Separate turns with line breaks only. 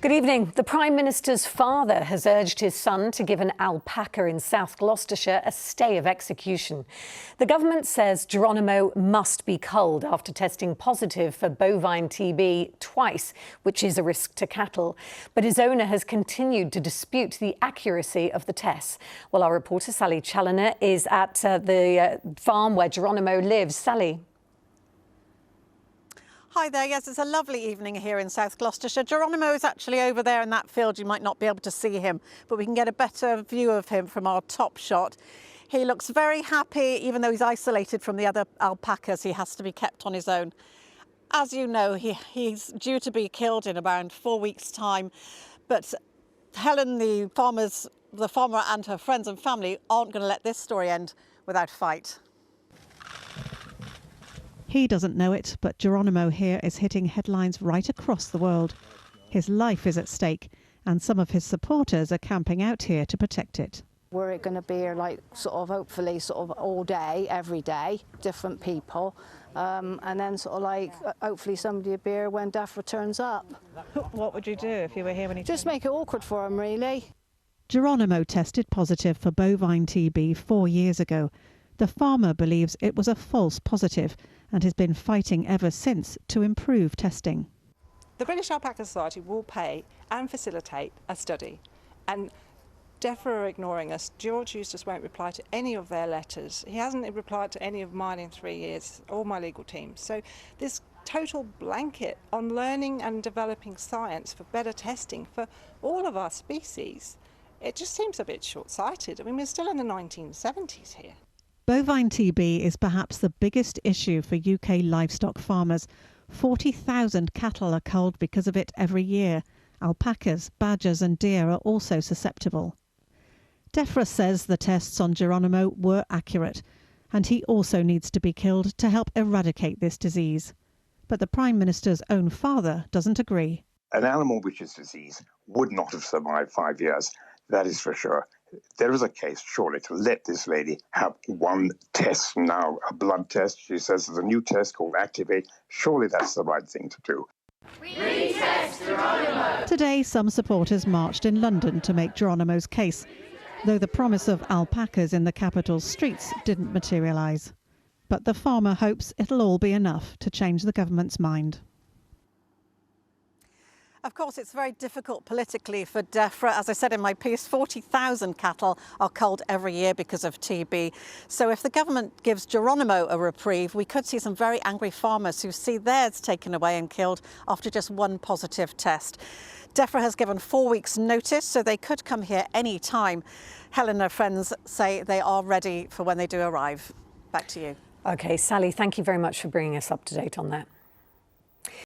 Good evening. The Prime Minister's father has urged his son to give an alpaca in South Gloucestershire a stay of execution. The government says Geronimo must be culled after testing positive for bovine TB twice, which is a risk to cattle. But his owner has continued to dispute the accuracy of the tests. Well, our reporter Sally Challoner is at the farm where Geronimo lives. Sally.
Hi there, yes, it's a lovely evening here in South Gloucestershire. Geronimo is actually over there in that field. You might not be able to see him, but we can get a better view of him from our top shot. He looks very happy, even though he's isolated from the other alpacas. He has to be kept on his own. As you know, he's due to be killed in around 4 weeks' time, but Helen, the farmer and her friends and family aren't going to let this story end without a fight.
He doesn't know it, but Geronimo here is hitting headlines right across the world. His life is at stake, and some of his supporters are camping out here to protect it.
Were it going to be like hopefully all day, every day, different people, and then hopefully somebody will be here when DEFRA turns up.
What would you do if you were here when he
Just make it awkward for him, really.
Geronimo tested positive for bovine TB 4 years ago. The farmer believes it was a false positive and has been fighting ever since to improve testing.
The British Alpaca Society will pay and facilitate a study, and DEFRA are ignoring us. George Eustace won't reply to any of their letters. He hasn't replied to any of mine in 3 years, all my legal teams. So this total blanket on learning and developing science for better testing for all of our species, it just seems a bit short-sighted. I mean, we're still in the 1970s here.
Bovine TB is perhaps the biggest issue for UK livestock farmers. 40,000 cattle are culled because of it every year. Alpacas, badgers and deer are also susceptible. DEFRA says the tests on Geronimo were accurate, and he also needs to be killed to help eradicate this disease. But the Prime Minister's own father doesn't agree.
An animal which is diseased would not have survived 5 years, that is for sure. There is a case, surely, to let this lady have one test now, a blood test. She says there's a new test called Activate. Surely that's the right thing to do.
Retest Geronimo!
Today, some supporters marched in London to make Geronimo's case, though the promise of alpacas in the capital's streets didn't materialise. But the farmer hopes it'll all be enough to change the government's mind.
Of course, it's very difficult politically for DEFRA. As I said in my piece, 40,000 cattle are culled every year because of TB. So if the government gives Geronimo a reprieve, we could see some very angry farmers who see theirs taken away and killed after just one positive test. DEFRA has given 4 weeks' notice, so they could come here any time. Helen and her friends say they are ready for when they do arrive. Back to you.
OK, Sally, thank you very much for bringing us up to date on that.